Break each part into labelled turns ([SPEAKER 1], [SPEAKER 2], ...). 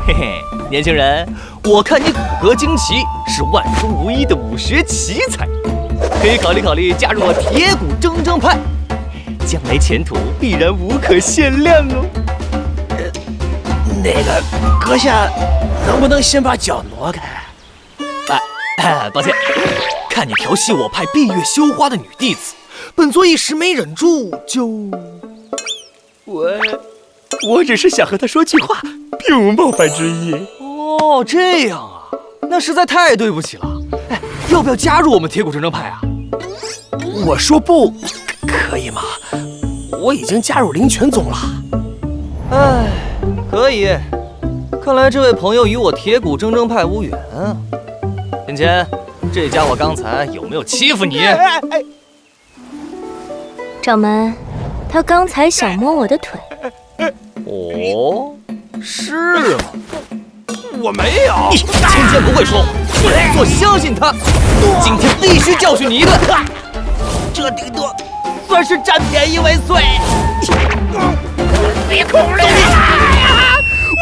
[SPEAKER 1] 嘿嘿，年轻人，我看你骨骼惊奇，是万中无一的武学奇才，可以考虑加入我铁骨铮铮派，将来前途必然无可限量哦。
[SPEAKER 2] 那个阁下，能不能先把脚挪开？
[SPEAKER 1] 抱歉，看你调戏我派闭月羞花的女弟子，本座一时没忍住，就……
[SPEAKER 2] 我只是想和她说句话，并无冒犯之意。
[SPEAKER 1] 哦，这样啊，那实在太对不起了。哎，要不要加入我们铁骨铮铮派啊？
[SPEAKER 2] 我说不，可以吗？我已经加入灵泉宗了。
[SPEAKER 1] 哎，可以。看来这位朋友与我铁骨铮铮派无缘啊。天谦，这家伙刚才有没有欺负你？
[SPEAKER 3] 掌门，他刚才想摸我的腿。
[SPEAKER 1] 哦，是吗？
[SPEAKER 2] 我没有。
[SPEAKER 1] 天谦不会说谎，本座相信他。今天必须教训你一顿。
[SPEAKER 2] 这顶多算是占便宜为碎。别哭了，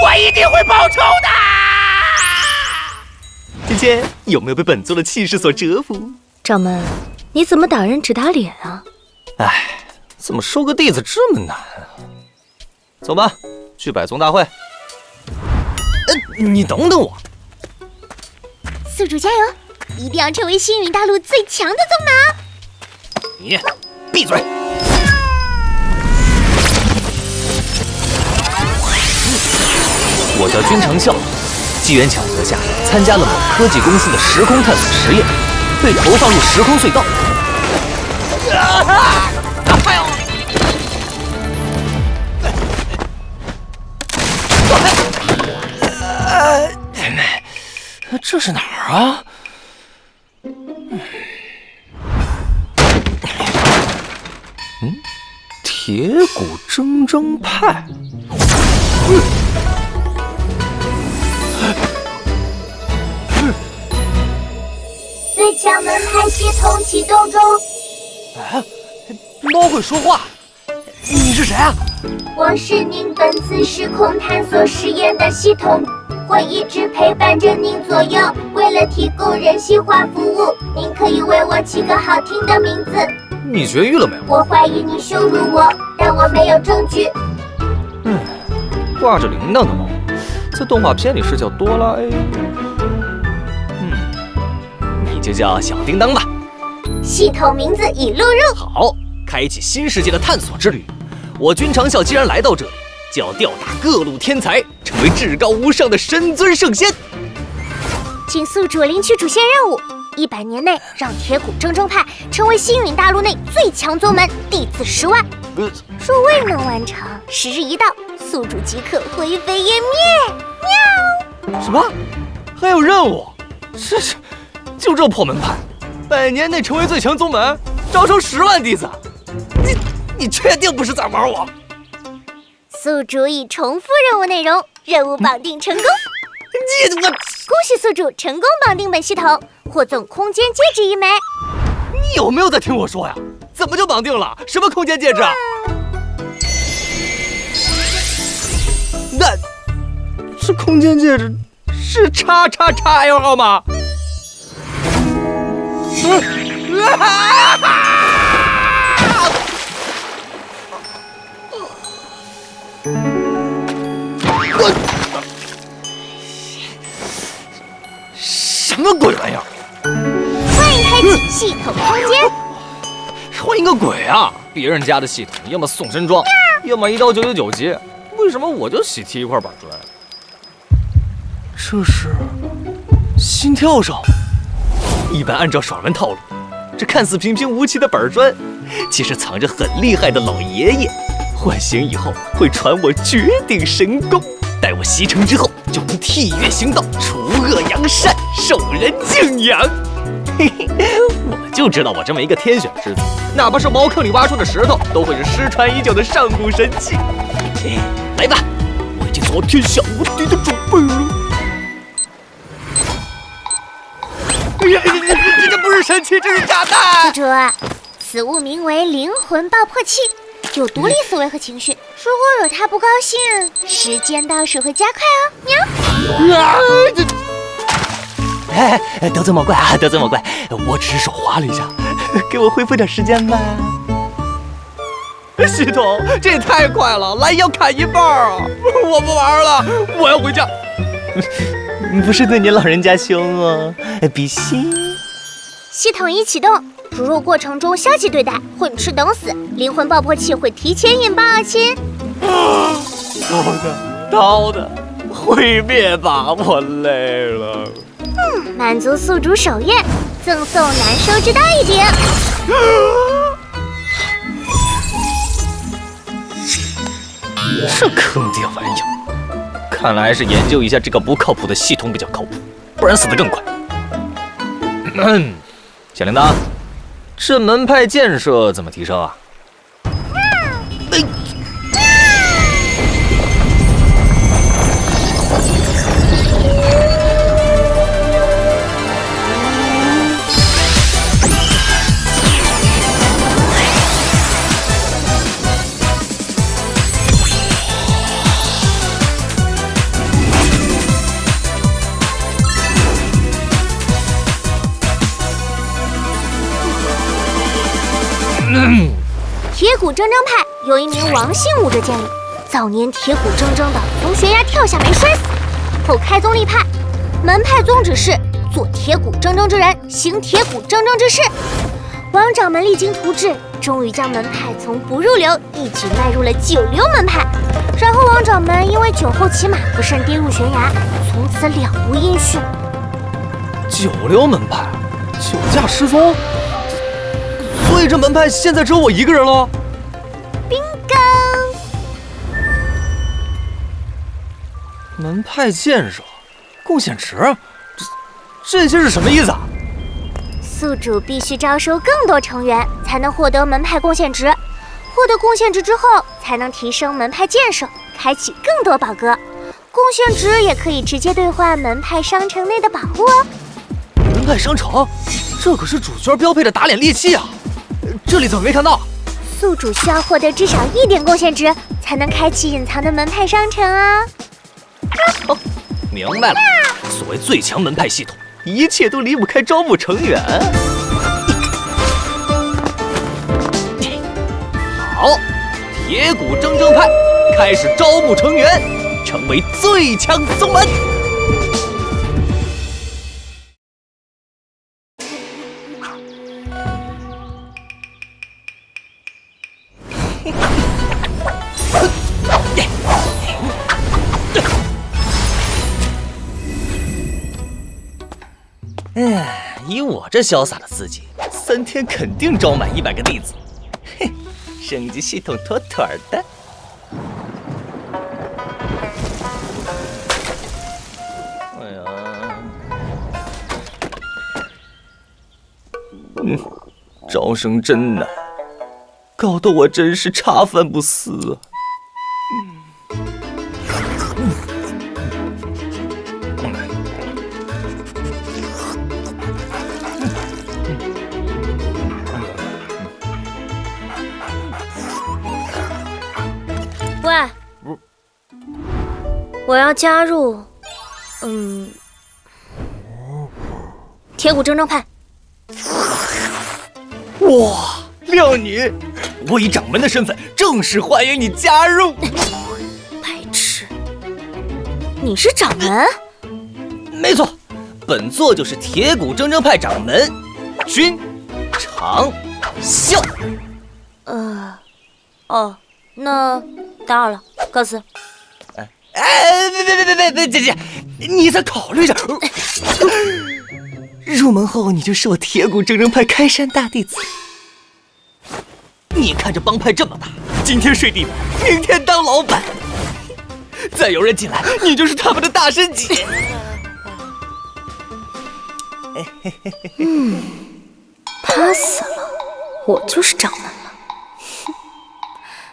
[SPEAKER 2] 我一定会报仇的。
[SPEAKER 1] 天谦有没有被本座的气势所折服？
[SPEAKER 3] 掌门，你怎么打人只打脸啊？
[SPEAKER 1] 哎，怎么收个弟子这么难啊？走吧，去百宗大会。你等等我。
[SPEAKER 4] 宿主加油，一定要成为星云大陆最强的宗门。
[SPEAKER 1] 你闭嘴！我叫君长啸，机缘巧合下参加了某科技公司的时空探索实验，被投放入时空隧道。这是哪儿啊？铁骨铮铮派。
[SPEAKER 4] 最强门派系统启动中。
[SPEAKER 1] 猫会说话，你是谁啊？
[SPEAKER 4] 我是您本次时空探索实验的系统，会一直陪伴着您左右。为了提供人性化服务，您可以为我起个好听的名字。
[SPEAKER 1] 你绝育了没有？
[SPEAKER 4] 我怀疑你羞辱我，但我没有证据。
[SPEAKER 1] 挂着铃铛的猫，在动画片里是叫哆啦 A。你就叫小叮当吧。
[SPEAKER 4] 系统名字已录入。
[SPEAKER 1] 好，开启新世界的探索之旅。我君长啸既然来到这里，就要吊打各路天才，成为至高无上的神尊圣仙。
[SPEAKER 4] 请宿主领取主线任务：100年内让铁骨铮铮派成为星陨大陆内最强宗门，弟子10万。若未能完成，时日一到，宿主即可灰飞烟灭。喵！
[SPEAKER 1] 什么？还有任务？就这破门派，100年内成为最强宗门，招收10万弟子。你确定不是在玩我？
[SPEAKER 4] 宿主已重复任务内容，任务绑定成功。恭喜宿主成功绑定本系统，获赠空间戒指1枚。
[SPEAKER 1] 你有没有在听我说呀？怎么就绑定了？什么空间戒指啊？那这空间戒指是XXXL号吗？什么鬼玩意儿？
[SPEAKER 4] 欢迎开启系统空间。
[SPEAKER 1] 欢迎个鬼啊！别人家的系统要么送身装，要么1刀999级，为什么我就喜提1块板砖？这是心跳声。一般按照爽文套路，这看似平平无奇的板砖，其实藏着很厉害的老爷爷。唤醒以后会传我绝顶神功，待我袭成之后，就能替月行道，除恶扬善，受人敬仰。嘿嘿，我就知道我这么一个天选之子，哪怕是茅坑里挖出的石头，都会是失传已久的上古神器。来吧，我已经做好天下无敌的准备了。哎呀，这不是神器，这是炸弹！
[SPEAKER 4] 宿主，此物名为灵魂爆破器，有独立思维和情绪。如果惹他不高兴，时间倒数会加快哦。喵！
[SPEAKER 1] 得罪莫怪啊，得罪莫怪，我只是手滑了一下，给我恢复点时间吧。
[SPEAKER 2] 系统，这也太快了，来要砍一半啊！我不玩了，我要回家。
[SPEAKER 1] 不是对你老人家凶哦，比心。
[SPEAKER 4] 系统一启动，输入过程中消极对待，混吃等死，灵魂爆破器会提前引爆啊亲。
[SPEAKER 2] 刀的，毁灭吧，我累了。
[SPEAKER 4] 满足宿主首愿，赠送难收之刀一柄。
[SPEAKER 1] 这坑爹玩意儿，看来还是研究一下这个不靠谱的系统比较靠谱，不然死得更快。小铃铛，这门派建设怎么提升啊？
[SPEAKER 4] 铁骨铮铮派由一名王姓武者建立，早年铁骨铮铮的从悬崖跳下没摔死，后开宗立派，门派宗旨是做铁骨铮铮之人，行铁骨铮铮之事。王掌门励精图治，终于将门派从不入流一举迈入了9流门派。然后王掌门因为酒后骑马不慎跌入悬崖，从此了无音讯。
[SPEAKER 1] 9流门派，酒驾失踪。所以这门派现在只有我一个人了。
[SPEAKER 4] bingo！
[SPEAKER 1] 门派建设，贡献值，这些是什么意思啊？
[SPEAKER 4] 宿主必须招收更多成员，才能获得门派贡献值。获得贡献值之后，才能提升门派建设，开启更多宝阁。贡献值也可以直接兑换门派商城内的宝物哦。
[SPEAKER 1] 门派商城，这可是主角标配的打脸利器啊！这里怎么没看到？
[SPEAKER 4] 宿主需要获得至少1点贡献值，才能开启隐藏的门派商城啊。
[SPEAKER 1] 哦，明白了。所谓最强门派系统，一切都离不开招募成员。好，铁骨铮铮派开始招募成员，成为最强宗门。以我这潇洒的自己，3天肯定招满100个弟子。嘿，升级系统妥妥的。哎呀，招生真难，搞得我真是茶饭不思啊。
[SPEAKER 3] 喂，我要加入，铁骨铮铮派。
[SPEAKER 1] 哇，靓女，我以掌门的身份正式欢迎你加入。
[SPEAKER 3] 白痴，你是掌门？
[SPEAKER 1] 没错，本座就是铁骨铮铮派掌门君长啸。
[SPEAKER 3] 哦，那打扰了，告辞。
[SPEAKER 1] 别，你再考虑一下。入门后你就是我铁骨铮铮派开山大弟子。你看这帮派这么大，今天睡地板，明天当老板。再有人进来，你就是他们的大神级。
[SPEAKER 3] 他死了，我就是掌门了。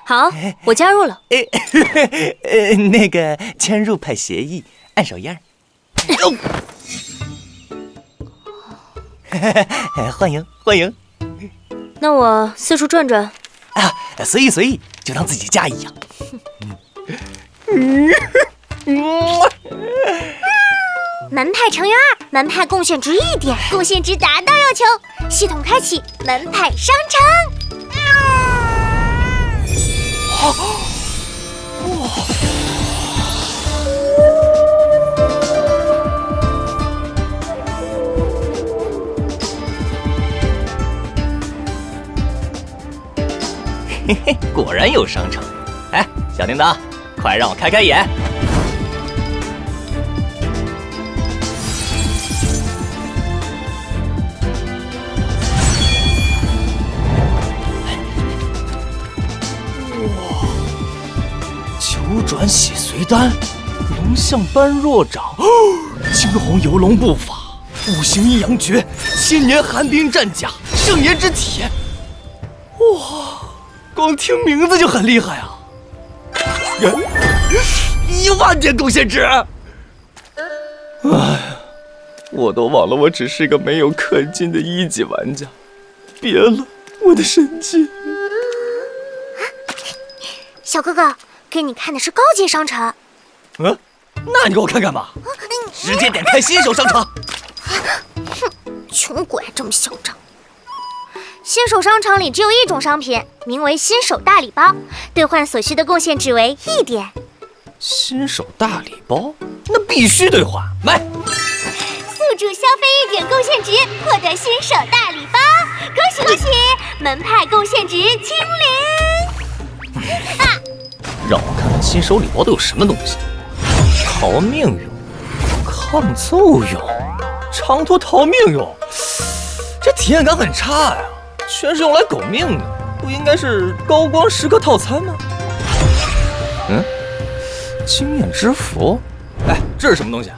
[SPEAKER 3] 好，我加入了。
[SPEAKER 1] 那个签入派协议，按手印。欢迎。
[SPEAKER 3] 那我四处转转。
[SPEAKER 1] 随意，就当自己家一样。
[SPEAKER 4] 门派成员2，门派贡献值1点，贡献值达到要求，系统开启门派商城。
[SPEAKER 1] 嘿嘿，果然有商城。哎，小叮当，快让我开开眼。九转洗髓丹，龙象般若掌，惊鸿游龙步法，五行阴阳诀，千年寒冰战甲，圣炎之铁。哇，光听名字就很厉害啊！10000点贡献值。哎呀，我都忘了我只是个没有氪金的1级玩家。别了，我的神器。
[SPEAKER 4] 小哥哥，给你看的是高阶商城。
[SPEAKER 1] 那你给我看看吧，直接点开新手商城。
[SPEAKER 4] 穷鬼还这么嚣张。新手商城里只有1种商品，名为新手大礼包，兑换所需的贡献值为1点。
[SPEAKER 1] 新手大礼包，那必须兑换，买。
[SPEAKER 4] 宿主消费1点贡献值，获得新手大礼包，恭喜恭喜！门派贡献值清零。
[SPEAKER 1] 让我看看新手礼包都有什么东西：逃命用、抗揍用、长途逃命用。这体验感很差呀，全是用来狗命的，不应该是高光时刻套餐吗？经验之符，哎，这是什么东西啊？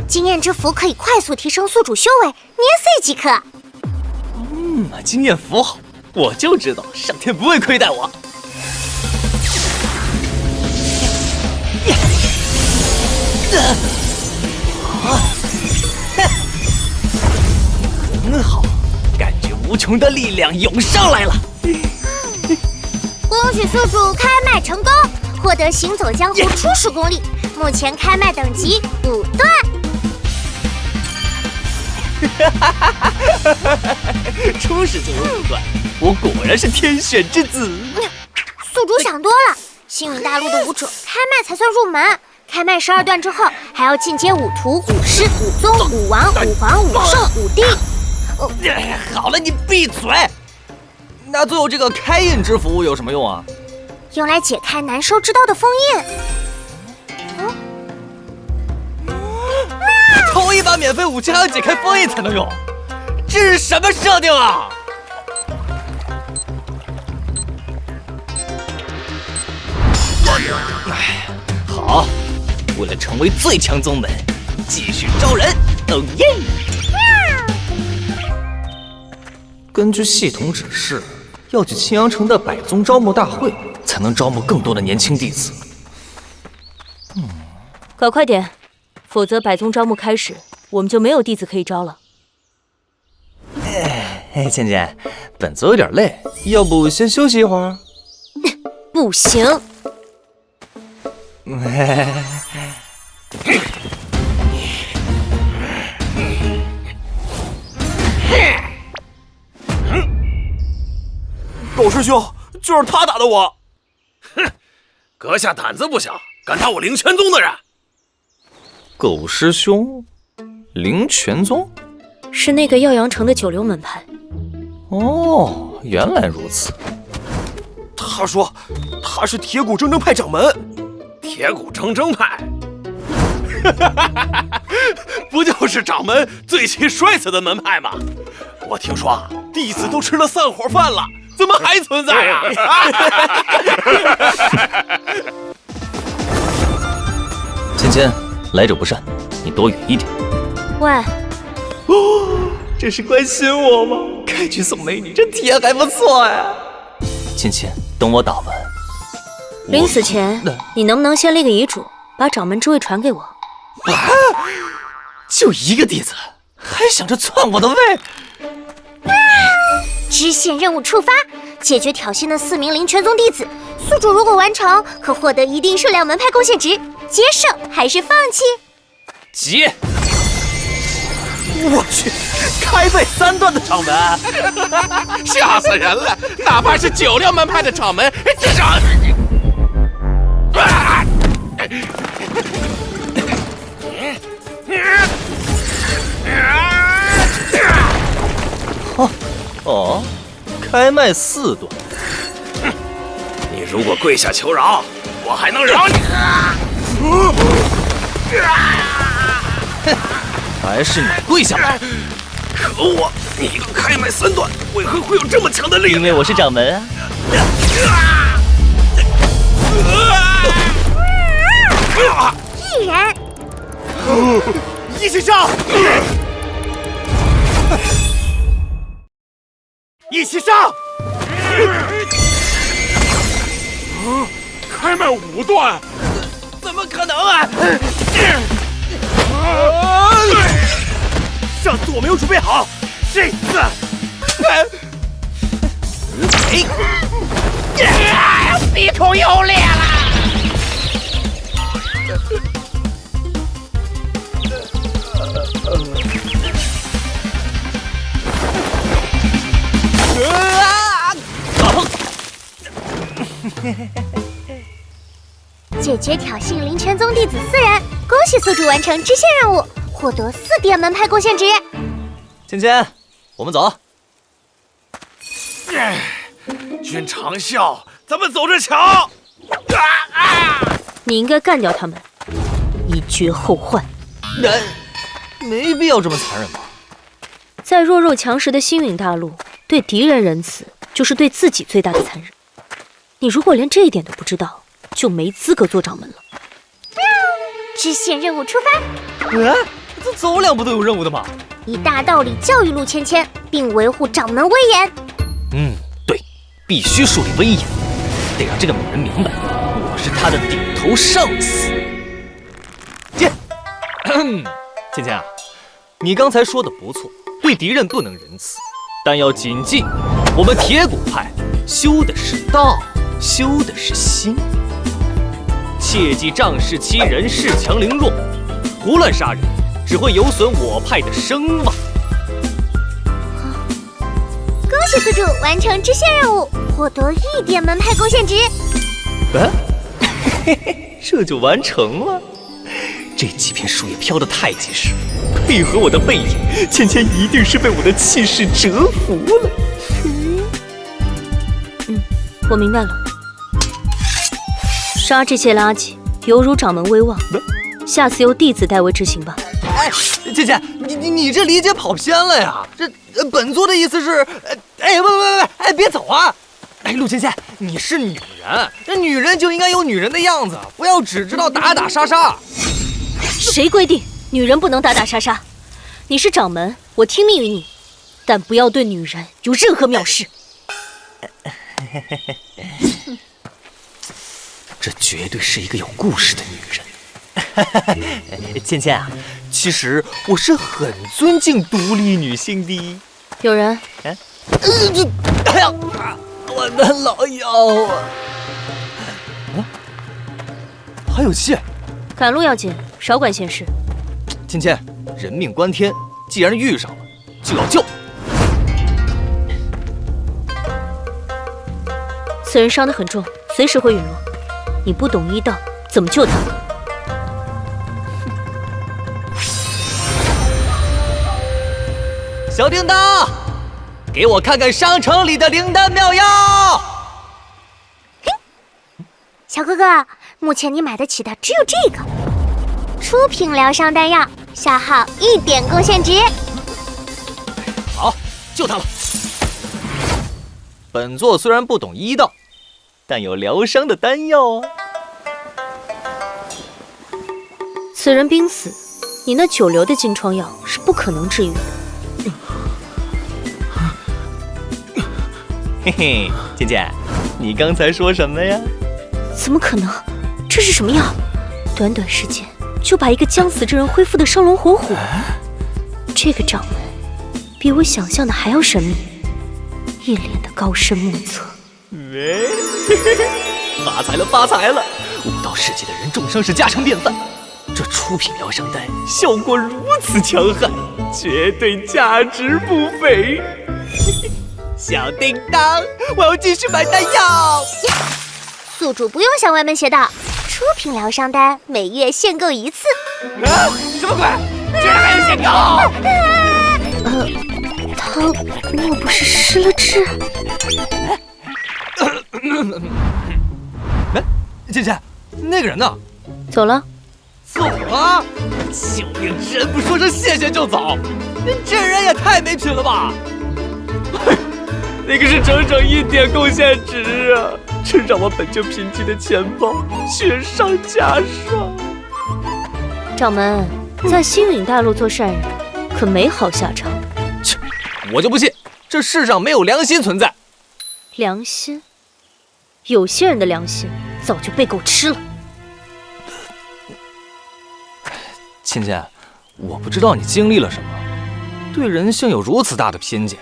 [SPEAKER 4] 经验之符可以快速提升宿主修为，年岁即可。
[SPEAKER 1] 经验符好，我就知道上天不会亏待我。很好，感觉无穷的力量涌上来了。
[SPEAKER 4] 恭喜宿主开麦成功，获得行走江湖初始功力，目前开麦等级5段。
[SPEAKER 1] 初始就有5段，我果然是天选之子。
[SPEAKER 4] 宿主想多了，星云大陆的武者开麦才算入门，开麦12段之后还要进阶5图、5师、5宗、5王、5皇、5圣、5帝。
[SPEAKER 1] 好了，你闭嘴。那最后这个开印之符有什么用啊？
[SPEAKER 4] 用来解开难收之刀的封印。
[SPEAKER 1] 头一把免费武器还要解开封印才能用，这是什么设定啊？好，为了成为最强宗门，继续招人。哦耶！根据系统指示，要去青阳城的百宗招募大会，才能招募更多的年轻弟子。
[SPEAKER 3] 搞快点，否则百宗招募开始，我们就没有弟子可以招了。
[SPEAKER 1] 倩倩，本座有点累，要不先休息一会儿？
[SPEAKER 3] 不行。
[SPEAKER 2] 狗师兄，就是他打的我。
[SPEAKER 5] 哼，阁下胆子不小，敢打我灵泉宗的人。
[SPEAKER 1] 狗师兄，灵泉宗
[SPEAKER 3] 是那个耀阳城的九流门派。
[SPEAKER 1] 哦，原来如此。
[SPEAKER 2] 他说他是铁骨铮派掌门。
[SPEAKER 5] 铁骨铮派，不就是掌门最其摔死的门派吗？我听说啊，弟子都吃了散伙饭了，怎么还存在啊？
[SPEAKER 1] 芊芊，来者不善，你躲远一点。
[SPEAKER 3] 喂，
[SPEAKER 1] 这是关心我吗？开局送美女，这体验还不错呀。芊芊，等我打完。
[SPEAKER 3] 临死前，你能不能先立个遗嘱，把掌门之位传给我？
[SPEAKER 1] 就一个弟子，还想着篡我的位？
[SPEAKER 4] 支线任务触发，解决挑衅的4名灵泉宗弟子。宿主如果完成，可获得一定数量门派贡献值。接受还是放弃？
[SPEAKER 1] 接！
[SPEAKER 2] 我去，开背3段的掌门，
[SPEAKER 5] 吓死人了！哪怕是9辆门派的掌门，至少……
[SPEAKER 1] 哦，开麦4段。
[SPEAKER 5] 你如果跪下求饶，我还能饶你。
[SPEAKER 1] 还是你跪下吧。
[SPEAKER 5] 可恶！你一个开麦3段，为何会有这么强的力量？
[SPEAKER 1] 因为我是掌门啊。
[SPEAKER 4] 毅然，
[SPEAKER 2] 一起上！一起上！
[SPEAKER 5] 开麦5段，
[SPEAKER 2] 怎么可能啊！上次我没有准备好，这次，
[SPEAKER 5] 鼻孔又裂了。
[SPEAKER 4] 解决挑衅灵泉宗弟子4人，恭喜宿主完成支线任务，获得4点门派贡献值。
[SPEAKER 1] 芊芊，我们走。
[SPEAKER 5] 君长啸，咱们走着瞧。
[SPEAKER 3] 你应该干掉他们，以绝后患。
[SPEAKER 1] 没必要这么残忍吧？
[SPEAKER 3] 在弱肉强食的星陨大陆，对敌人仁慈，就是对自己最大的残忍。你如果连这一点都不知道，就没资格做掌门了。
[SPEAKER 4] 支线任务出发。
[SPEAKER 1] 这走2步都有任务的嘛。
[SPEAKER 4] 以大道理教育陆芊芊，并维护掌门威严。
[SPEAKER 1] 对，必须树立威严，得让这个美人明白，我是她的顶头上司。芊芊啊，你刚才说的不错，对敌人不能仁慈，但要谨记，我们铁骨派修的是道，修的是心。切忌仗势欺人，恃强凌弱，胡乱杀人，只会有损我派的声望。
[SPEAKER 4] 恭喜宿主完成支线任务，获得1点门派贡献值。
[SPEAKER 1] 这就完成了。这几片树叶飘得太及时，配合我的背影，芊芊一定是被我的气势折服了。
[SPEAKER 3] 我明白了。杀这些垃圾，有辱掌门威望。下次由弟子代为执行吧。
[SPEAKER 1] 芊芊，你这理解跑偏了呀！这本座的意思是，不，别走啊！陆芊芊，你是女人，这女人就应该有女人的样子，不要只知道打打杀杀。
[SPEAKER 3] 谁规定女人不能打打杀杀？你是掌门，我听命于你，但不要对女人有任何藐视。
[SPEAKER 1] 这绝对是一个有故事的女人。芊芊啊，其实我是很尊敬独立女性的。
[SPEAKER 3] 有人？
[SPEAKER 1] 哎呀，我的老腰啊！还有气。
[SPEAKER 3] 赶路要紧，少管闲事。
[SPEAKER 1] 芊芊，人命关天，既然遇上了，就要救。
[SPEAKER 3] 此人伤得很重，随时会陨落。你不懂医道，怎么救他？
[SPEAKER 1] 小叮当，给我看看商城里的灵丹妙药。
[SPEAKER 4] 小哥哥，目前你买得起的只有这个出品疗伤丹药，消耗1点贡献值。
[SPEAKER 1] 好，救他了。本座虽然不懂医道，但有疗伤的丹药啊。
[SPEAKER 3] 此人濒死，你那9流的金疮药是不可能治愈的。
[SPEAKER 1] 嘿嘿，芊芊，你刚才说什么呀？
[SPEAKER 3] 怎么可能？这是什么药？短短时间就把一个将死之人恢复得生龙活虎。这个掌门比我想象的还要神秘。一脸的高深莫测。
[SPEAKER 1] 发财了，发财了！武道世界的人重伤是家常便饭，这出品疗伤丹效果如此强悍，绝对价值不菲。小叮当，我要继续买丹药。
[SPEAKER 4] 宿主不用向外门邪道，出品疗伤丹每月限购1次。
[SPEAKER 1] 什么鬼？居然还有限购！
[SPEAKER 3] 他莫不是失了智？
[SPEAKER 1] 姐姐，那个人呢？
[SPEAKER 3] 走了。
[SPEAKER 1] 走了？救命之恩不说声谢谢就走，这人也太没品了吧！那个是整整1点贡献值啊！这让我本就贫瘠的钱包雪上加霜。
[SPEAKER 3] 掌门，在星陨大陆做善人，可没好下场。
[SPEAKER 1] 切，我就不信这世上没有良心存在。
[SPEAKER 3] 良心？有些人的良心早就被狗吃了。
[SPEAKER 1] 芊芊，我不知道你经历了什么，对人性有如此大的偏见。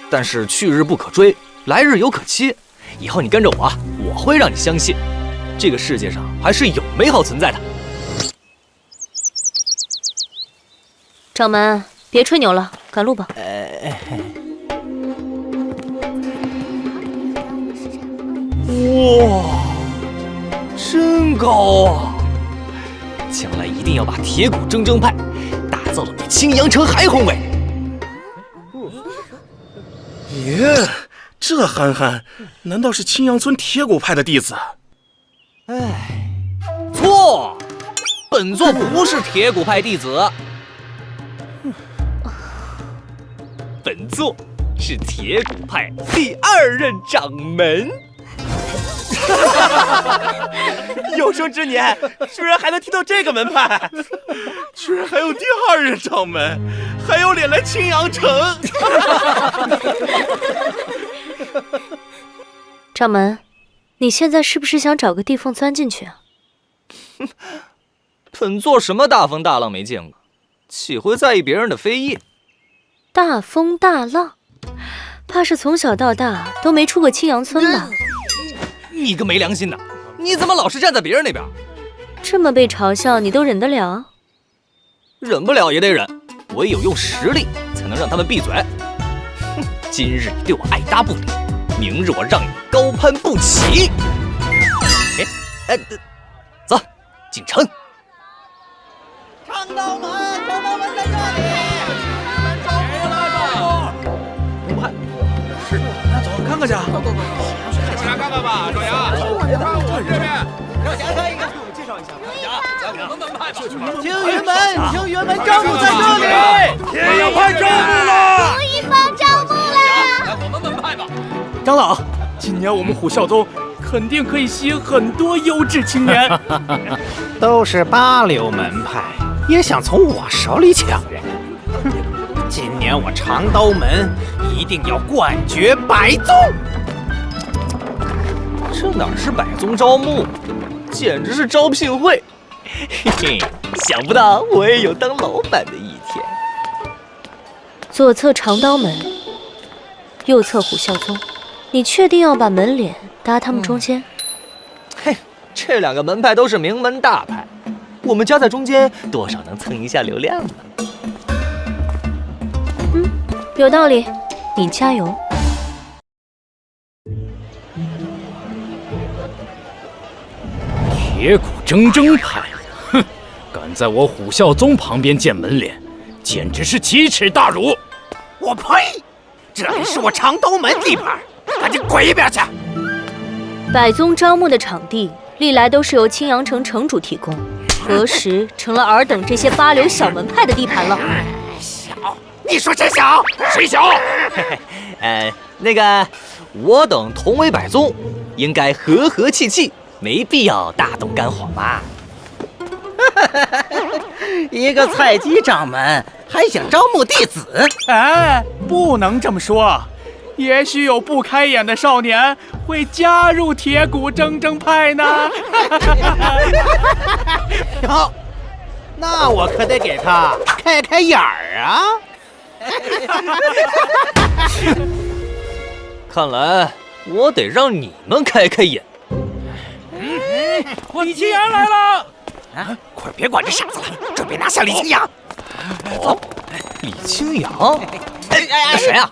[SPEAKER 1] 但是去日不可追，来日有可期。以后你跟着我，我会让你相信，这个世界上还是有美好存在的。
[SPEAKER 3] 掌门，别吹牛了，赶路吧。
[SPEAKER 1] 哇，真高啊！将来一定要把铁骨铮铮派打造的比青阳城还宏伟。
[SPEAKER 5] 耶，这憨憨，难道是青阳村铁骨派的弟子？
[SPEAKER 1] 哎，错，本座不是铁骨派弟子，本座是铁骨派第2任掌门。
[SPEAKER 2] 有生之年居然还能听到这个门派，
[SPEAKER 5] 居然还有第2任掌门，还有脸来青阳城！
[SPEAKER 3] 掌门，你现在是不是想找个地缝钻进去啊？
[SPEAKER 1] 本座什么大风大浪没见过，岂会在意别人的非议？
[SPEAKER 3] 大风大浪，怕是从小到大都没出过青阳村吧？
[SPEAKER 1] 你个没良心的，你怎么老是站在别人那边？
[SPEAKER 3] 这么被嘲笑，你都忍得了？
[SPEAKER 1] 忍不了也得忍，唯有用实力才能让他们闭嘴。哼，今日你对我爱答不理，明日我让你高攀不起。走，进城。
[SPEAKER 6] 长刀门在这里。
[SPEAKER 2] 是，那走，看看去。走。
[SPEAKER 6] 起来看看吧，庄牙。看我这边。让侠看一个，介绍一下。
[SPEAKER 2] 青云门招募在这里。
[SPEAKER 5] 天阳派招募了。
[SPEAKER 4] 同一方招募了。
[SPEAKER 6] 来我们门派吧。
[SPEAKER 2] 长老，今年我们虎啸宗肯定可以吸引很多优质青年。
[SPEAKER 7] 都是8流门派，也想从我手里抢人。哼，今年我长刀门一定要冠绝百宗。
[SPEAKER 1] 这哪是百宗招募，简直是招聘会。嘿嘿，想不到我也有当老板的一天。
[SPEAKER 3] 左侧长刀门，右侧虎啸宗，你确定要把门脸搭他们中间？
[SPEAKER 1] 嘿，这2个门派都是名门大派，我们夹在中间，多少能蹭一下流量吧。
[SPEAKER 3] 有道理，你加油。
[SPEAKER 8] 铁骨铮铮派，哼，敢在我虎啸宗旁边建门脸，简直是奇耻大辱！
[SPEAKER 7] 我呸！这里是我长刀门地盘，赶紧滚一边去！
[SPEAKER 3] 百宗招募的场地历来都是由青阳城城主提供，何时成了尔等这些8流小门派的地盘了？
[SPEAKER 7] 小，你说谁小？谁小？
[SPEAKER 1] 那个，我等同为百宗，应该和和气气，没必要大动肝火吧？
[SPEAKER 6] 一个菜鸡掌门还想招募弟子？
[SPEAKER 2] 哎，不能这么说。也许有不开眼的少年会加入铁骨铮铮派呢。
[SPEAKER 6] 哟，那我可得给他开眼儿啊！
[SPEAKER 1] 看来我得让你们开开眼。
[SPEAKER 8] 李青阳来了！
[SPEAKER 7] 啊，快别管这傻子了，准备拿下李青阳。
[SPEAKER 1] 哦，李青阳？谁啊？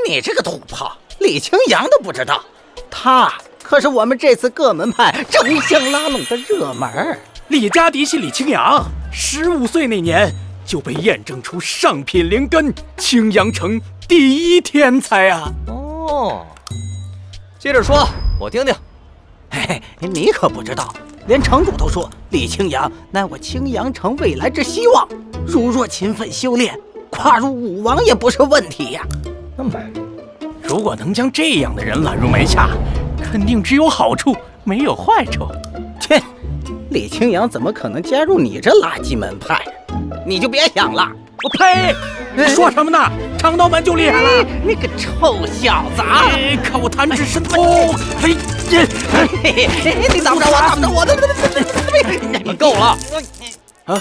[SPEAKER 7] 你这个土炮，李青阳都不知道？他可是我们这次各门派争相拉拢的热门。
[SPEAKER 2] 李家嫡系李青阳，15岁那年就被验证出上品灵根，青阳城第1天才啊！
[SPEAKER 1] 哦，接着说，我听听。
[SPEAKER 7] 嘿嘿，你可不知道，连城主都说李青阳乃我青阳城未来之希望，如若勤奋修炼，跨入武王也不是问题呀。
[SPEAKER 2] 如果能将这样的人揽入门下，肯定只有好处，没有坏处。
[SPEAKER 7] 切，李青阳怎么可能加入你这垃圾门派？你就别想了。
[SPEAKER 2] 我呸！说什么呢？长刀门就厉害了！
[SPEAKER 7] 你个臭小子啊！
[SPEAKER 2] 看我弹指神通！
[SPEAKER 7] 嘿，你打不着我，打不着我！
[SPEAKER 1] 你们够了！
[SPEAKER 2] 啊！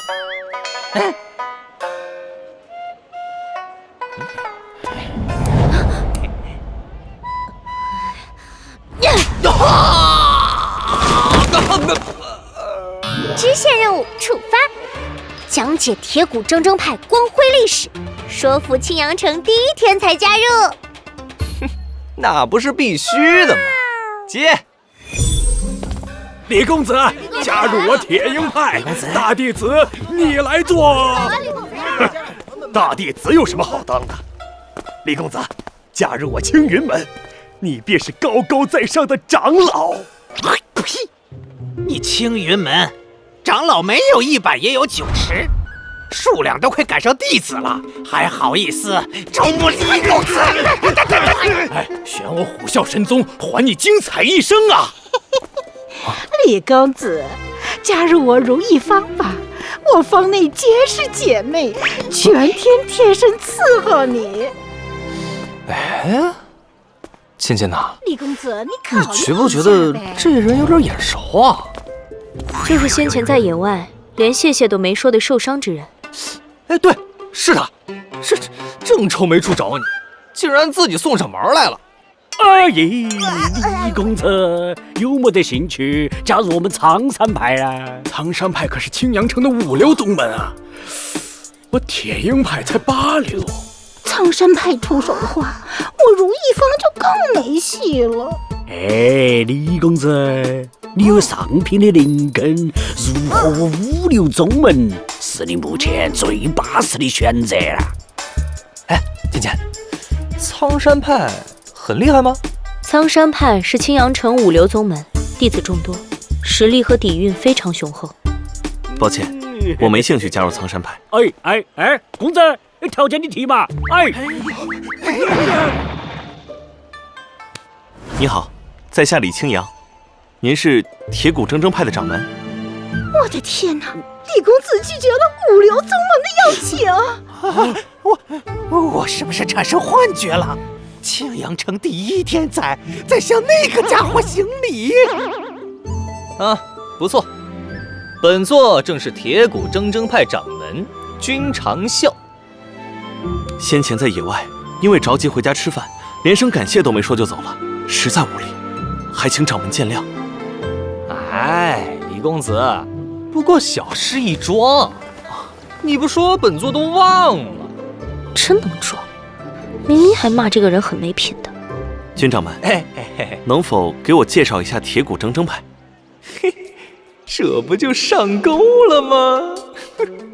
[SPEAKER 4] 支线任务触发，讲解铁骨铮铮派光辉历史，说服青阳城第1天才加入。
[SPEAKER 1] 那不是必须的吗？接。
[SPEAKER 2] 李公子加入我铁鹰派，大弟子你来做。
[SPEAKER 5] 大弟子有什么好当的？李公子加入我青云门，你便是高高在上的长老。
[SPEAKER 7] 呸！你青云门长老没有100也有90，数量都快赶上弟子了，还好意思招募李公子？
[SPEAKER 8] 哎，选我虎啸神宗，还你精彩一生啊！
[SPEAKER 9] 李公子，加入我如意坊吧，我坊内皆是姐妹，全天贴身伺候你。
[SPEAKER 1] 哎，芊芊呐，
[SPEAKER 9] 李公子，你考虑
[SPEAKER 1] 你觉不觉得这人有点眼熟啊？
[SPEAKER 3] 就是先前在野外连谢谢都没说的受伤之人。
[SPEAKER 1] 哎，对，是他，是正愁没处找你，竟然自己送上门来了。
[SPEAKER 10] 哎耶，李公子有没得兴趣加入我们苍山派啊？
[SPEAKER 2] 苍山派可是青阳城的5流宗门啊，我铁鹰派才8流。
[SPEAKER 9] 苍山派出手的话，我如意坊就更没戏了。
[SPEAKER 10] 哎，李公子，你有上品的灵根，如何我5流宗门是你目前最巴适的选择了。
[SPEAKER 1] 哎，芊芊，苍山派很厉害吗？
[SPEAKER 3] 苍山派是青阳城5流宗门，弟子众多，实力和底蕴非常雄厚。
[SPEAKER 5] 抱歉，我没兴趣加入苍山派。
[SPEAKER 10] 哎，公子，条件你提嘛？哎，
[SPEAKER 5] 你好，在下李青阳，您是铁骨铮铮派的掌门。
[SPEAKER 9] 我的天哪，李公子拒绝了5流宗门的邀请。
[SPEAKER 7] 我是不是产生幻觉了？青阳城第1天才在向那个家伙行礼
[SPEAKER 1] 啊，不错，本座正是铁骨铮铮派掌门君长啸。
[SPEAKER 5] 先前在野外，因为着急回家吃饭，连声感谢都没说就走了，实在无礼，还请掌门见谅。
[SPEAKER 1] 哎，李公子，不过小事一桩，你不说本座都忘了。
[SPEAKER 3] 真能装，明明还骂这个人很没品的。
[SPEAKER 5] 君掌门，能否给我介绍一下铁骨铮铮派？
[SPEAKER 1] 这不就上钩了吗？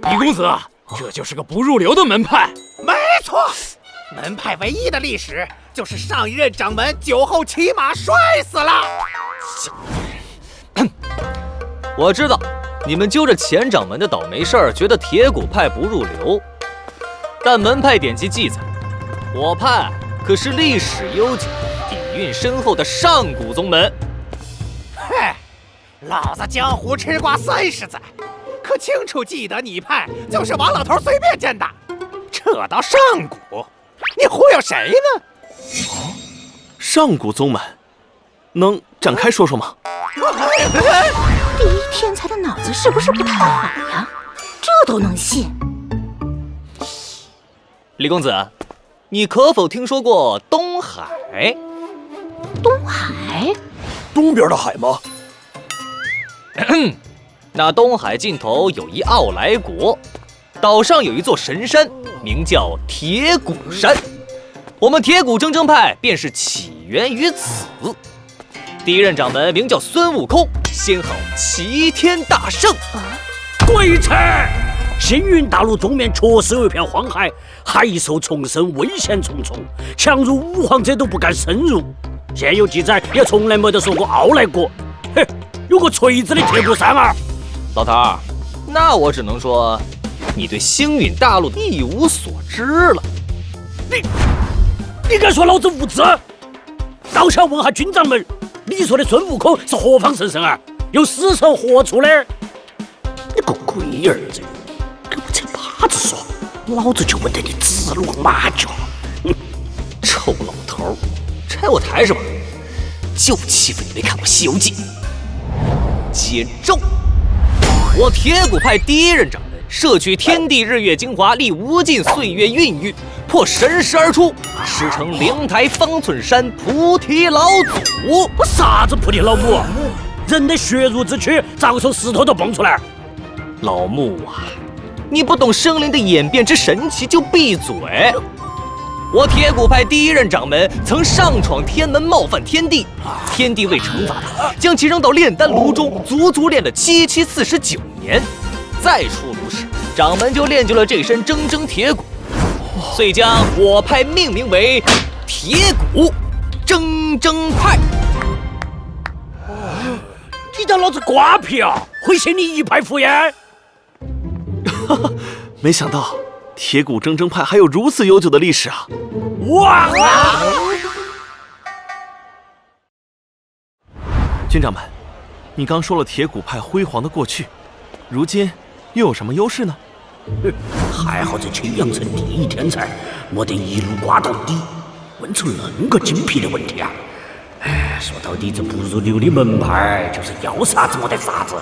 [SPEAKER 8] 李公子，这就是个不入流的门派。
[SPEAKER 7] 没错，门派唯一的历史就是上一任掌门酒后骑马摔死了。
[SPEAKER 1] 我知道你们揪着前掌门的倒霉事儿，觉得铁骨派不入流，但门派典籍记载，我派可是历史悠久、底蕴深厚的上古宗门。
[SPEAKER 7] 嘿，老子江湖吃瓜30载，可清楚记得你派就是王老头随便建的，扯到上古，你忽悠谁呢？
[SPEAKER 5] 上古宗门，能展开说说吗？
[SPEAKER 9] 第1天才的脑子是不是不太好呀？这都能信？
[SPEAKER 1] 李公子，你可否听说过东海？
[SPEAKER 9] 东海？
[SPEAKER 5] 东边的海吗？
[SPEAKER 1] 那东海尽头有一奥莱国，岛上有一座神山，名叫铁骨山。我们铁骨铮铮派便是起源于此。第一任掌门名叫孙悟空，先号齐天大圣。
[SPEAKER 10] 鬼扯！星云大陆东面确实有一片荒海，海兽丛生，危险重重，强如五皇者都不敢深入。现有记载，也从来没得说过奥莱国。嘿，有个锤子的铁骨山啊！
[SPEAKER 1] 老头儿，那我只能说，你对星陨大陆一无所知了。
[SPEAKER 10] 你敢说老子无知？倒想问下军长们，你说的孙悟空是何方神圣啊？又死从何处呢？你个龟儿子，给我扯把子说，老子就不得你指鹿马脚！
[SPEAKER 1] 臭老头儿，拆我台是吧？就欺负你没看过《西游记》。接咒！我铁骨派第一任掌门摄取天地日月精华，历无尽岁月孕育，破神识而出，师承灵台方寸山菩提老祖。
[SPEAKER 10] 我啥子菩提老母？人的血肉之躯咋会从石头都蹦出来？
[SPEAKER 1] 老木啊，你不懂生灵的演变之神奇就闭嘴！我铁骨派第一任掌门曾上闯天门，冒犯天帝，天帝为惩罚他，将其扔到炼丹炉中，足足炼了7749年。再出炉时，掌门就练就了这身铮铮铁骨，遂将我派命名为铁骨铮铮派。
[SPEAKER 10] 你当老子瓜皮啊？会信你一派胡言？
[SPEAKER 5] 没想到铁骨铮铮派还有如此悠久的历史啊！
[SPEAKER 10] 哇！
[SPEAKER 5] 军长们，你刚说了铁骨派辉煌的过去，如今又有什么优势呢？
[SPEAKER 10] 还好这青阳城第一天才，没得一路刮到底，问出恁个精辟的问题啊！哎，说到底，这不入流的门派就是要啥子没得啥子。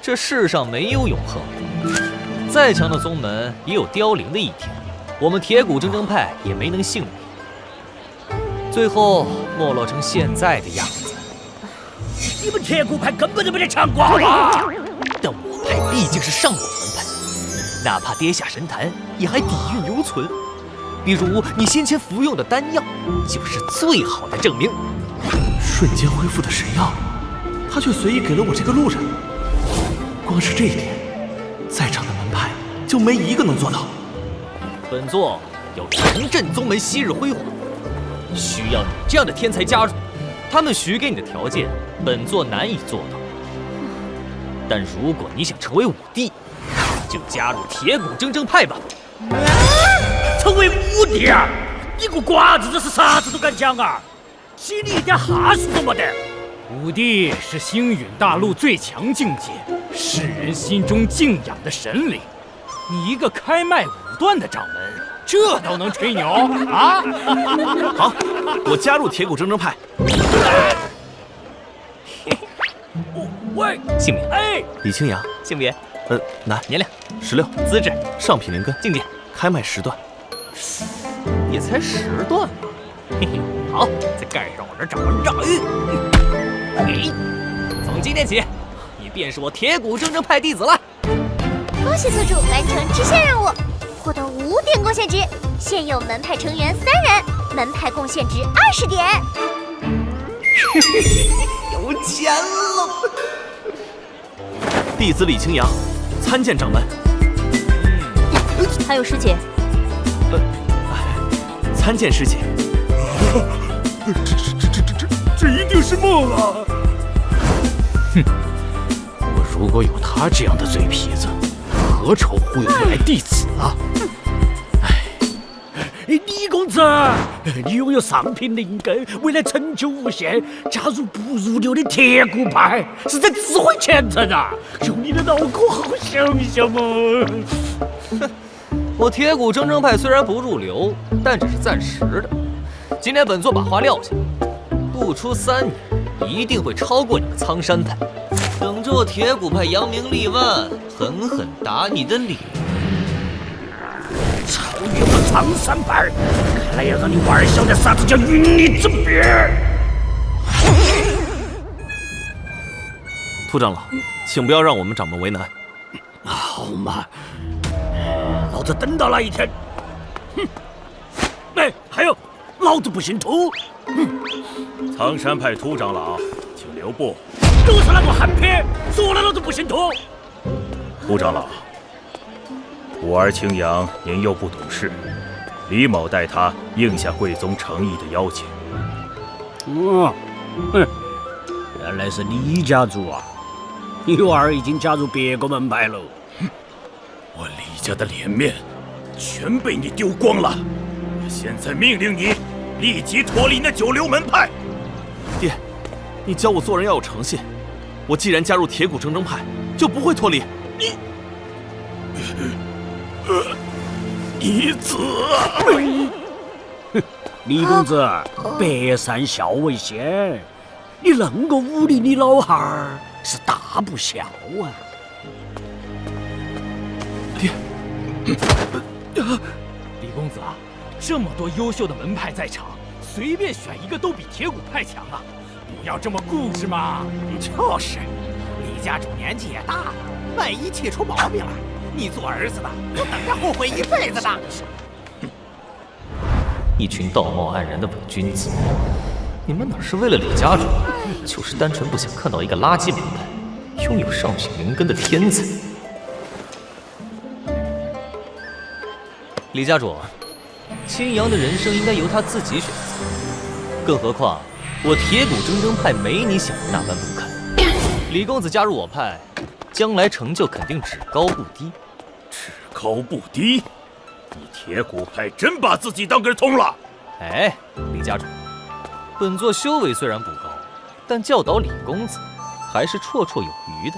[SPEAKER 1] 这世上没有永恒，再强的宗门也有凋零的一天。我们铁骨铮铮派也没能幸免，最后没落成现在的样子。
[SPEAKER 10] 你们铁骨派根本就没得强过，好吧？
[SPEAKER 1] 但我派毕竟是上古门派，哪怕跌下神坛，也还底蕴犹存。比如你先前服用的丹药，就是最好的证明。
[SPEAKER 5] 瞬间恢复的神药，他却随意给了我这个路人。光是这一点，在场的门派就没一个能做到。
[SPEAKER 1] 本座要重振宗门昔日辉煌，需要你这样的天才加入。他们许给你的条件，本座难以做到。但如果你想成为武帝，就加入铁骨铮铮派吧。
[SPEAKER 10] 成为武帝啊！你个瓜子，这是啥子都敢讲啊！心里一点哈数都没得。
[SPEAKER 8] 武帝是星陨大陆最强境界，世人心中敬仰的神灵。你一个开麦武断的掌门，这都能吹牛啊？
[SPEAKER 5] 好，我加入铁骨铮铮派。
[SPEAKER 10] 喂，
[SPEAKER 1] 姓名？
[SPEAKER 10] 哎，
[SPEAKER 5] 李清扬。
[SPEAKER 1] 性别？
[SPEAKER 5] 男，
[SPEAKER 1] 年龄
[SPEAKER 5] 16，
[SPEAKER 1] 资质
[SPEAKER 5] 上品灵根，
[SPEAKER 1] 境界
[SPEAKER 5] 开麦10段。
[SPEAKER 1] 也才10段，嘿嘿，好，再盖上我这掌门诏谕。从今天起，你便是我铁骨铮铮派弟子了。
[SPEAKER 4] 恭喜宿主完成支线任务，获得5点贡献值，现有门派成员3人，门派贡献值20点。
[SPEAKER 1] 有钱了！
[SPEAKER 5] 弟子李清扬，参见掌门。
[SPEAKER 3] 还有师姐。
[SPEAKER 5] 参见师姐。
[SPEAKER 10] 这一定是梦啊！
[SPEAKER 8] 哼，我如果有他这样的嘴皮子，何愁忽悠你来弟子啊？
[SPEAKER 10] 李公子，你拥有上品灵根，未来成就无限，加入不入流的铁骨派，是在自毁前程啊！用你的脑壳好好想想嘛！
[SPEAKER 1] 我铁骨铮铮派虽然不入流，但只是暂时的。今天本座把话撂下，不出3年，一定会超过你们苍山派。等着我铁骨派扬名立万，狠狠打你的脸！
[SPEAKER 10] 操你妈！唐三板，看来要让你娃儿晓得啥子叫云里之别。
[SPEAKER 5] 涂长老，请不要让我们掌门为难。
[SPEAKER 10] 好嘛，老子等到那一天。哼！哎，还有，老子不姓涂。
[SPEAKER 11] 苍山派涂长老，请留步。
[SPEAKER 10] 都是那个憨批，说了老子不姓涂。
[SPEAKER 11] 涂长老，我儿青阳年幼不懂事，李某代他应下贵宗诚意的邀请。
[SPEAKER 10] 原来是李家族啊！你娃儿已经加入别个门派了。
[SPEAKER 11] 我李家的脸面全被你丢光了！我现在命令你立即脱离那九流门派。
[SPEAKER 5] 爹，你教我做人要有诚信。我既然加入铁骨铮派，就不会脱离。
[SPEAKER 11] 你子！
[SPEAKER 10] 李公子，百善孝为先，你恁个忤逆你老汉儿，是大不孝啊！
[SPEAKER 5] 爹，
[SPEAKER 8] 李公子啊，这么多优秀的门派在场，随便选一个都比铁骨派强啊！不要这么固执嘛！
[SPEAKER 7] 就是，李家主年纪也大了，万一气出毛病来，你做儿子的就等着后悔一辈子呢！
[SPEAKER 1] 一群道貌岸然的伪君子，你们哪是为了李家主，就是单纯不想看到一个垃圾门派拥有上品灵根的天才。李家主，青阳的人生应该由他自己选择，更何况我铁骨铮派没你想的那般不堪。李公子加入我派，将来成就肯定至高不低。
[SPEAKER 11] 至高不低？你铁骨派真把自己当根葱了？
[SPEAKER 1] 哎，李家主，本座修为虽然不高，但教导李公子还是绰绰有余的。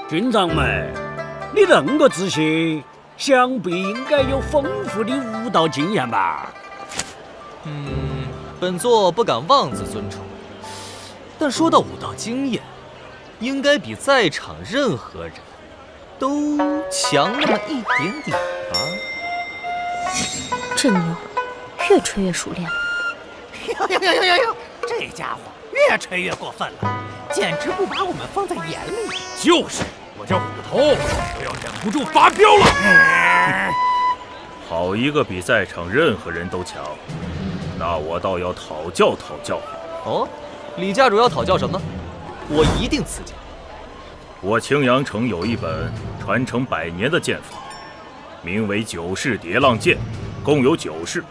[SPEAKER 10] 军长们，你恁个自信，想必应该有丰富的武道经验吧？
[SPEAKER 1] 本座不敢妄自尊崇，但说到武道经验，应该比在场任何人都强那么一点点吧。
[SPEAKER 3] 这妞越吹越熟练了。
[SPEAKER 7] 哟，这家伙越吹越过分了，简直不把我们放在眼里。
[SPEAKER 8] 就是，我这虎头都要忍不住发飙了。
[SPEAKER 11] 好一个比在场任何人都强，那我倒要讨教讨教。
[SPEAKER 1] 哦，李家主要讨教什么？我一定赐教。
[SPEAKER 11] 我青阳城有一本传承100年的剑法，名为九式叠浪剑，共有9式，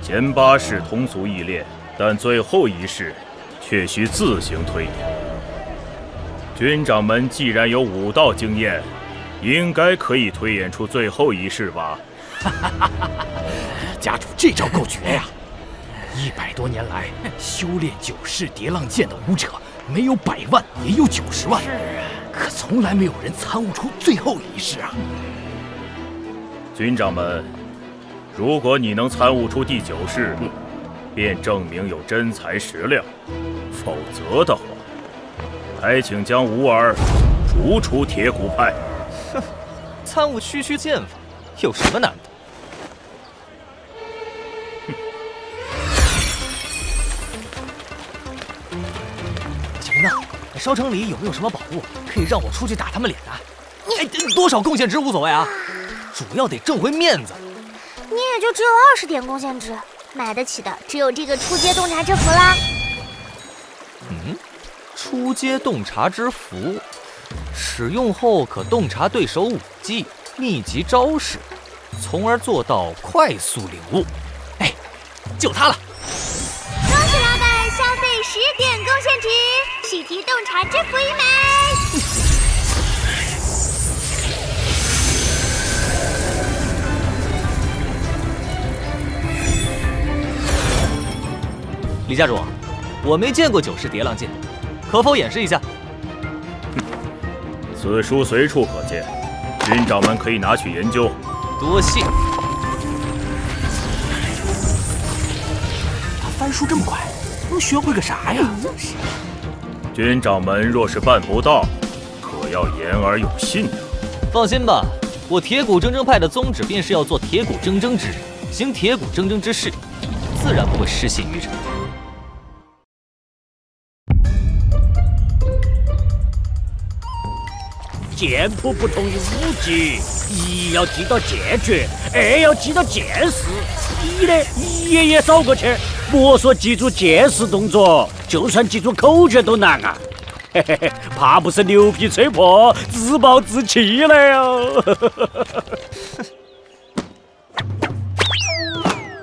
[SPEAKER 11] 前8式通俗易练，但最后1式却需自行推演。军长们既然有武道经验，应该可以推演出最后1式吧？
[SPEAKER 2] 家主这招够绝呀！100多年来，修炼9式叠浪剑的武者没有100万，也有90万，可从来没有人参悟出最后1式啊！
[SPEAKER 11] 军长们，如果你能参悟出第9式，便证明有真材实料；否则的话，还请将吾儿逐出铁骨派。
[SPEAKER 1] 哼，参悟区区剑法有什么难的？小明呢？烧城里有没有什么宝物可以让我出去打他们脸的？哎，多少贡献值无所谓啊，主要得挣回面子。
[SPEAKER 4] 你也就只有20点贡献值，买得起的只有这个出街洞察之符啦。
[SPEAKER 1] 出街洞察之符，使用后可洞察对手武技、秘籍招式，从而做到快速领悟。哎，就它了！
[SPEAKER 4] 恭喜老板消费10点贡献值，喜提洞察之符一枚。
[SPEAKER 1] 李家主，我没见过9式叠浪剑，可否演示一下？
[SPEAKER 11] 此书随处可见，军长们可以拿去研究。
[SPEAKER 1] 多谢。
[SPEAKER 2] 他翻书这么快，能学会个啥呀？
[SPEAKER 11] 军长们若是办不到，可要言而有信啊！
[SPEAKER 1] 放心吧，我铁骨铮派的宗旨便是要做铁骨铮之人，行铁骨铮铮之事，自然不会失信于人。
[SPEAKER 10] 剑谱不同于武技，一要记到剑诀，二要记到剑势。你呢，一页扫过去，莫说记住剑势动作，就算记住口诀都难啊！嘿嘿嘿，怕不是牛皮吹破，自暴自弃了哟！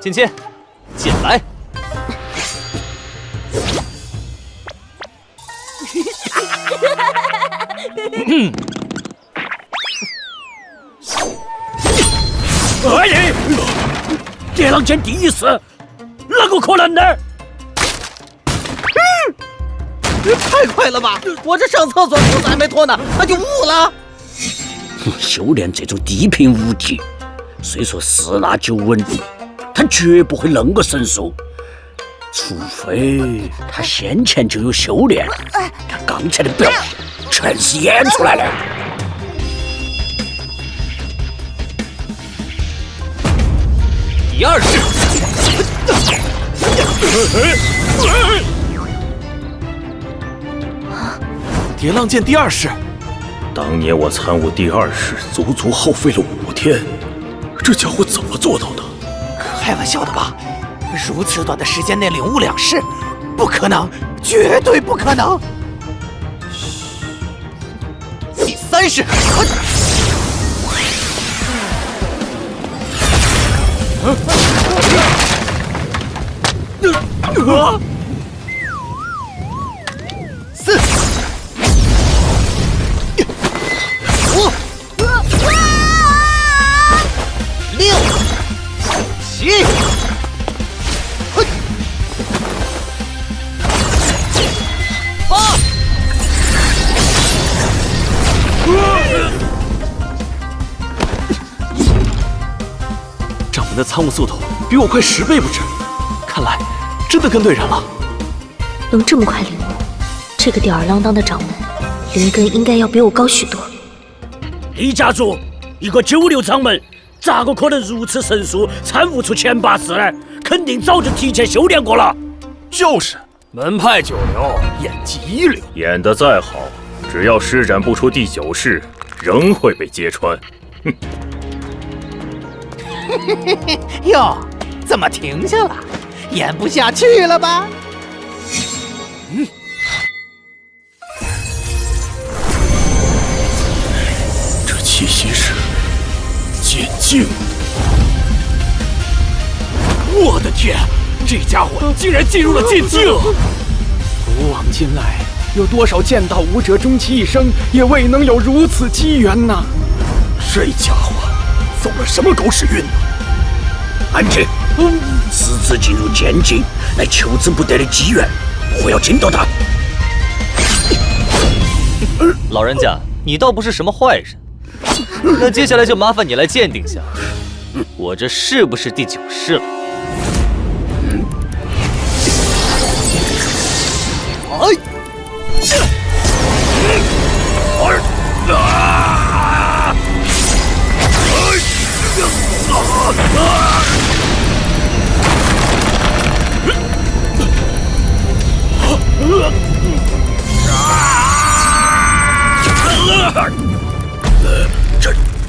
[SPEAKER 1] 芊芊，进来。
[SPEAKER 10] 哎呀！铁狼剑第一式，哪个可能呢？
[SPEAKER 12] 太快了吧！我这上厕所裤子还没脱呢，他就悟了。
[SPEAKER 10] 修炼这种低频武技，虽说四拿九稳，但绝不会恁个神速，除非他先前就有修炼。他刚才的表现全是演出来的。
[SPEAKER 1] 第二式，
[SPEAKER 5] 叠浪剑第二式。
[SPEAKER 11] 当年我参悟第二式，足足耗费了5天，这家伙怎么做到的？
[SPEAKER 7] 开玩笑的吧？如此短的时间内领悟2式，不可能，绝对不可能！
[SPEAKER 1] 第三式，4、
[SPEAKER 12] 5、6、7、8。
[SPEAKER 5] 掌门的参悟速度比我快10倍不止，看来真的跟对人了。
[SPEAKER 3] 能这么快领悟，这个吊儿郎当的掌门，灵根应该要比我高许多。
[SPEAKER 10] 李家主，一个96掌门，咋个可能如此神速参悟出前8式呢？肯定早就提前修炼过了。
[SPEAKER 5] 就是，
[SPEAKER 2] 门派九流，演技一流，
[SPEAKER 11] 演得再好，只要施展不出第9式，仍会被揭穿。哼！
[SPEAKER 7] 哟，怎么停下了？演不下去了吧？
[SPEAKER 11] 这气息是剑境。
[SPEAKER 2] 我的天，这家伙竟然进入了剑境！古往今来，有多少剑道武者终其一生也未能有如此机缘呢？
[SPEAKER 11] 这家伙走了什么狗屎运呢？
[SPEAKER 10] 安静！私自进入剑境，乃求之不得的机缘，我要惊到他。
[SPEAKER 1] 老人家，你倒不是什么坏人，那接下来就麻烦你来鉴定下，我这是不是第9式了？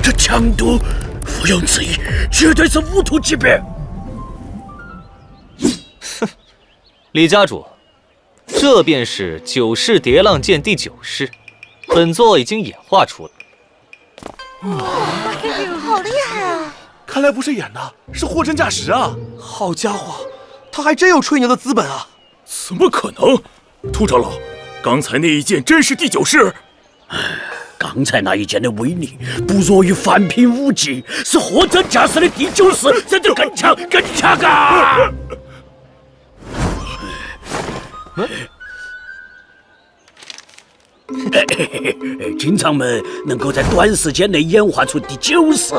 [SPEAKER 10] 这强度，毋庸置疑，绝对是武徒级别。
[SPEAKER 1] 李家主，这便是9式叠浪剑第9式，本作已经演化出了。
[SPEAKER 4] 好厉害啊！
[SPEAKER 5] 看来不是演的，是货真价实啊！好家伙，他还真有吹牛的资本啊！
[SPEAKER 11] 怎么可能？涂长老，刚才那一剑真是第9式？
[SPEAKER 10] 刚才那一剑的威力不弱于凡品武技，是货真价实的第9式，甚至更强啊！金掌门能够在短时间内演化出第9式，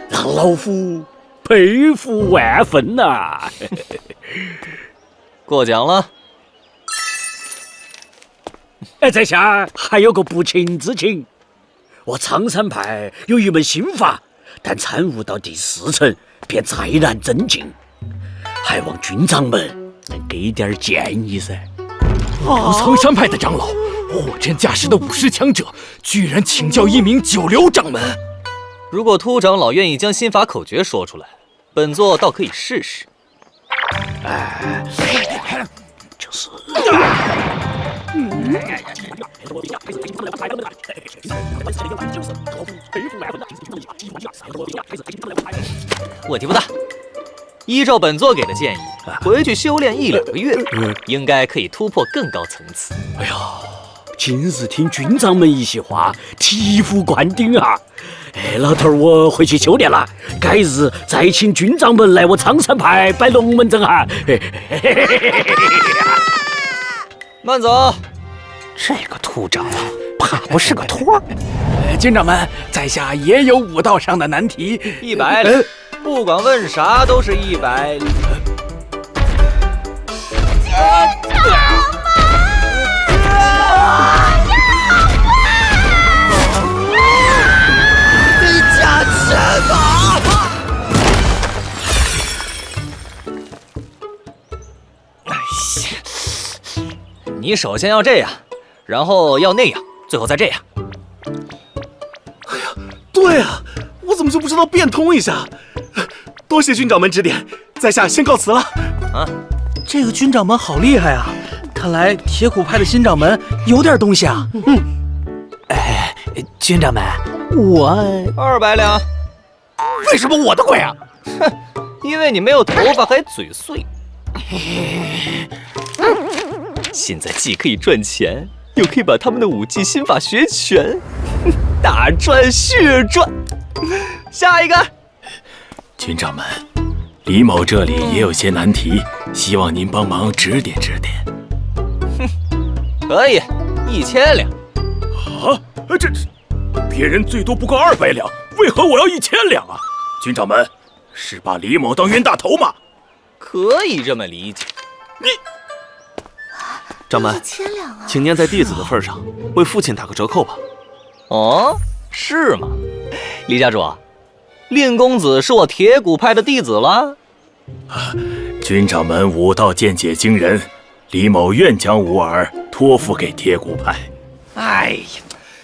[SPEAKER 10] 让老夫佩服万分呐！
[SPEAKER 1] 过奖了。
[SPEAKER 10] 在下还有个不情之请，我苍山派有一门心法，但参悟到第4层便再难增进，还望军长们能给点建议噻。
[SPEAKER 2] 武藏山派的长老货真价实的50强者，居然请教一名9流掌门。
[SPEAKER 1] 如果秃长老愿意将心法口诀说出来，本座倒可以试试。
[SPEAKER 10] 就是。
[SPEAKER 1] 问题不大。依照本座给的建议，回去修炼1、2个月，应该可以突破更高层次。
[SPEAKER 10] 哎呀，今日听军长们一席话，醍醐灌顶啊！哎，老头儿，我回去修炼了，改日再请军长们来我苍山派摆龙门阵哈。
[SPEAKER 1] 慢走。
[SPEAKER 2] 这个秃长老怕不是个托儿。军长们，在下也有武道上的难题。
[SPEAKER 1] 100两，不管问啥都是100。你首先要这样，然后要那样，最后再这样。
[SPEAKER 5] 哎呀，对啊，我怎么就不知道变通一下？多谢军长们指点，在下先告辞了。
[SPEAKER 1] 啊，
[SPEAKER 12] 这个军长们好厉害啊！看来铁骨派的新掌门有点东西啊。
[SPEAKER 2] 哎，军长们，我
[SPEAKER 1] 200两。
[SPEAKER 2] 为什么我的贵啊？
[SPEAKER 1] 哼，因为你没有头发还嘴碎。现在既可以赚钱，又可以把他们的武技心法学全，大赚血赚。下一个，
[SPEAKER 5] 军长们，李某这里也有些难题，希望您帮忙指点指点。
[SPEAKER 1] 哼，可以，1000两。
[SPEAKER 11] 啊，这别人最多不过200两，为何我要1000两啊？军长们，是把李某当冤大头吗？
[SPEAKER 1] 可以这么理解。
[SPEAKER 11] 你。
[SPEAKER 5] 掌门，请念在弟子的份上，为父亲打个折扣吧。
[SPEAKER 1] 哦，是吗？李家主，令公子是我铁骨派的弟子了。
[SPEAKER 11] 军长们武道见解惊人，李某愿将吾儿托付给铁骨派。
[SPEAKER 1] 哎呀，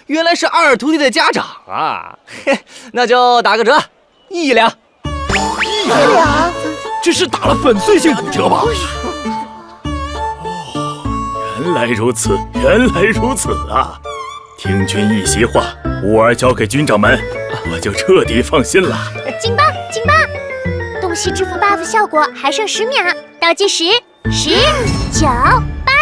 [SPEAKER 1] 原来是2徒弟的家长啊！嘿，那就打个折，1两。
[SPEAKER 2] 1两？这是打了粉碎性骨折吧？
[SPEAKER 11] 原来如此，原来如此啊！听君一席话，吾儿交给军长们，我就彻底放心了。
[SPEAKER 4] 警报！警报！洞悉之符 buff 效果还剩10秒，倒计时10、9、8。